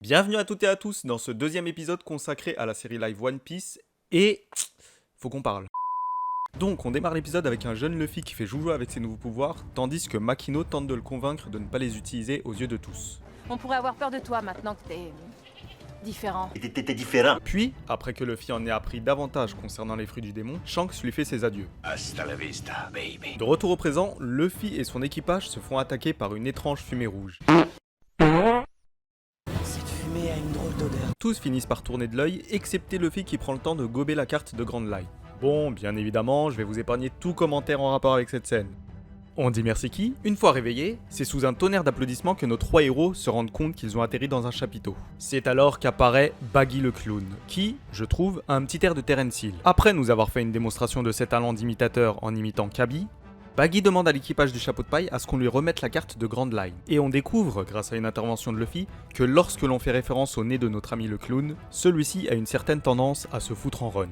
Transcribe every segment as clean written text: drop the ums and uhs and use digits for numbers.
Bienvenue à toutes et à tous dans ce deuxième épisode consacré à la série live One Piece et... faut qu'on parle. Donc on démarre l'épisode avec un jeune Luffy qui fait joujou avec ses nouveaux pouvoirs, tandis que Makino tente de le convaincre de ne pas les utiliser aux yeux de tous. On pourrait avoir peur de toi maintenant que t'es... différent. T'étais différent. Puis, après que Luffy en ait appris davantage concernant les fruits du démon, Shanks lui fait ses adieux. Hasta la vista, baby. De retour au présent, Luffy et son équipage se font attaquer par une étrange fumée rouge. Cette fumée a une drôle d'odeur. Tous finissent par tourner de l'œil, excepté Luffy qui prend le temps de gober la carte de Grand Line. Bon, bien évidemment, je vais vous épargner tout commentaire en rapport avec cette scène. On dit merci qui? Une fois réveillés, c'est sous un tonnerre d'applaudissements que nos trois héros se rendent compte qu'ils ont atterri dans un chapiteau. C'est alors qu'apparaît Baggy le clown, qui, je trouve, a un petit air de Terence Hill. Après nous avoir fait une démonstration de ses talents d'imitateur en imitant Kaby, Baggy demande à l'équipage du chapeau de paille à ce qu'on lui remette la carte de Grand Line. Et on découvre, grâce à une intervention de Luffy, que lorsque l'on fait référence au nez de notre ami le clown, celui-ci a une certaine tendance à se foutre en rogne.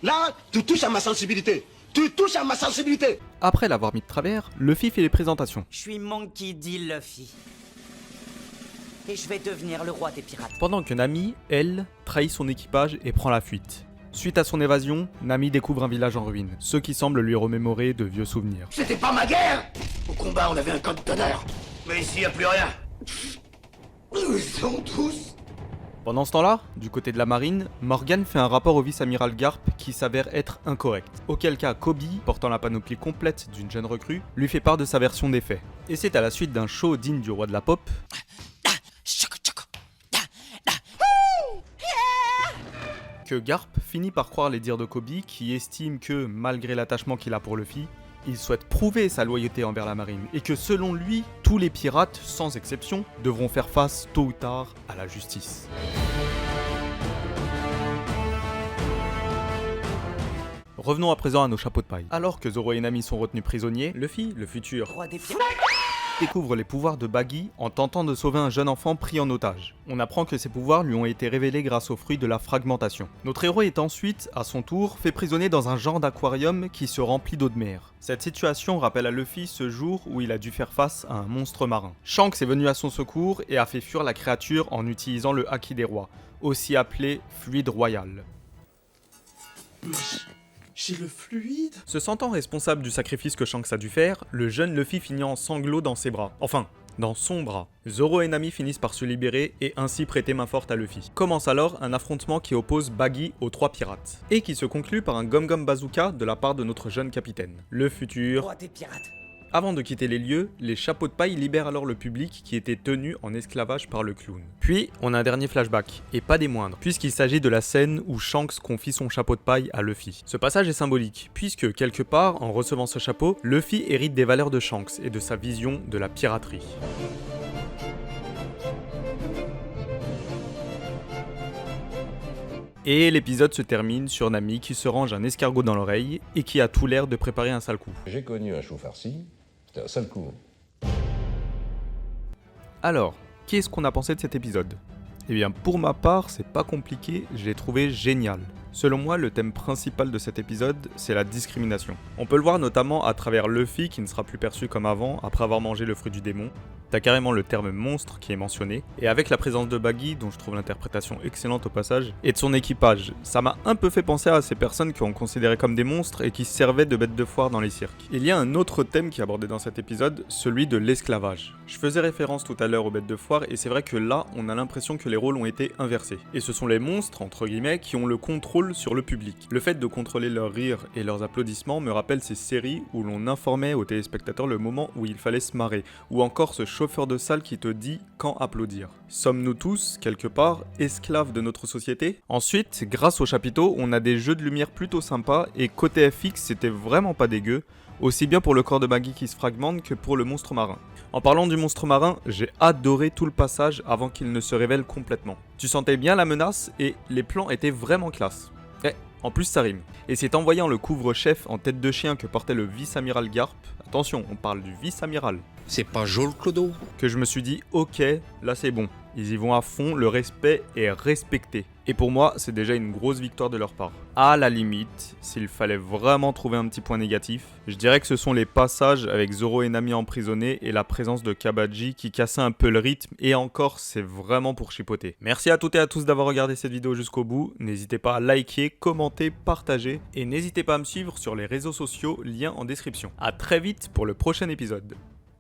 Là, tu touches à ma sensibilité. Tu touches à ma sensibilité. Après l'avoir mis de travers, Luffy fait les présentations. Je suis Monkey D. Luffy. Et je vais devenir le roi des pirates. Pendant que Nami, elle, trahit son équipage et prend la fuite. Suite à son évasion, Nami découvre un village en ruine, ce qui semble lui remémorer de vieux souvenirs. C'était pas ma guerre. Au combat, on avait un code d'honneur. Mais ici, y a plus rien. Ils sont tous. Pendant ce temps-là, du côté de la marine, Morgan fait un rapport au vice-amiral Garp qui s'avère être incorrect. Auquel cas Kobe, portant la panoplie complète d'une jeune recrue, lui fait part de sa version des faits. Et c'est à la suite d'un show digne du roi de la pop que Garp finit par croire les dires de Kobe qui estime que, malgré l'attachement qu'il a pour Luffy, il souhaite prouver sa loyauté envers la marine et que selon lui, tous les pirates, sans exception, devront faire face tôt ou tard à la justice. Revenons à présent à nos chapeaux de paille. Alors que Zoro et Nami sont retenus prisonniers, Luffy, le futur, Roi des pirates. découvre les pouvoirs de Baggy en tentant de sauver un jeune enfant pris en otage. On apprend que ces pouvoirs lui ont été révélés grâce au fruit de la fragmentation. Notre héros est ensuite, à son tour, fait prisonnier dans un genre d'aquarium qui se remplit d'eau de mer. Cette situation rappelle à Luffy ce jour où il a dû faire face à un monstre marin. Shanks est venu à son secours et a fait fuir la créature en utilisant le Haki des rois, aussi appelé fluide royal. J'ai le fluide. Se sentant responsable du sacrifice que Shanks a dû faire, le jeune Luffy finit en sanglots dans ses bras. Enfin, dans son bras. Zoro et Nami finissent par se libérer et ainsi prêter main forte à Luffy. Commence alors un affrontement qui oppose Baggy aux trois pirates, et qui se conclut par un Gum Bazooka de la part de notre jeune capitaine, le futur. Roi des pirates. Avant de quitter les lieux, les chapeaux de paille libèrent alors le public qui était tenu en esclavage par le clown. Puis, on a un dernier flashback, et pas des moindres, puisqu'il s'agit de la scène où Shanks confie son chapeau de paille à Luffy. Ce passage est symbolique, puisque quelque part, en recevant ce chapeau, Luffy hérite des valeurs de Shanks et de sa vision de la piraterie. Et l'épisode se termine sur Nami qui se range un escargot dans l'oreille et qui a tout l'air de préparer un sale coup. J'ai connu un chou farci, c'était un sale coup. Alors, qu'est-ce qu'on a pensé de cet épisode? Eh bien, pour ma part, c'est pas compliqué, je l'ai trouvé génial. Selon moi, le thème principal de cet épisode, c'est la discrimination. On peut le voir notamment à travers Luffy qui ne sera plus perçu comme avant après avoir mangé le fruit du démon. T'as carrément le terme monstre qui est mentionné, et avec la présence de Baggy, dont je trouve l'interprétation excellente au passage, et de son équipage, ça m'a un peu fait penser à ces personnes qu'on considérait comme des monstres et qui servaient de bêtes de foire dans les cirques. Il y a un autre thème qui est abordé dans cet épisode, celui de l'esclavage. Je faisais référence tout à l'heure aux bêtes de foire, et c'est vrai que là, on a l'impression que les rôles ont été inversés. Et ce sont les monstres, entre guillemets, qui ont le contrôle sur le public. Le fait de contrôler leurs rires et leurs applaudissements me rappelle ces séries où l'on informait aux téléspectateurs le moment où il fallait se marrer, ou encore ce chauffeur de salle qui te dit quand applaudir. Sommes-nous tous, quelque part, esclaves de notre société? Ensuite, grâce au chapiteau, on a des jeux de lumière plutôt sympas, et côté FX, c'était vraiment pas dégueu, aussi bien pour le corps de Baggy qui se fragmente que pour le monstre marin. En parlant du monstre marin, j'ai adoré tout le passage avant qu'il ne se révèle complètement. Tu sentais bien la menace, et les plans étaient vraiment classe. En plus ça rime. Et c'est en voyant le couvre-chef en tête de chien que portait le vice-amiral Garp, attention, on parle du vice-amiral, C'est pas Joel Clodo? que je me suis dit ok, là c'est bon. Ils y vont à fond, le respect est respecté. Et pour moi, c'est déjà une grosse victoire de leur part. À la limite, s'il fallait vraiment trouver un petit point négatif, je dirais que ce sont les passages avec Zoro et Nami emprisonnés et la présence de Kabaji qui cassait un peu le rythme, et encore, c'est vraiment pour chipoter. Merci à toutes et à tous d'avoir regardé cette vidéo jusqu'au bout. N'hésitez pas à liker, commenter, partager, et n'hésitez pas à me suivre sur les réseaux sociaux, lien en description. A très vite pour le prochain épisode.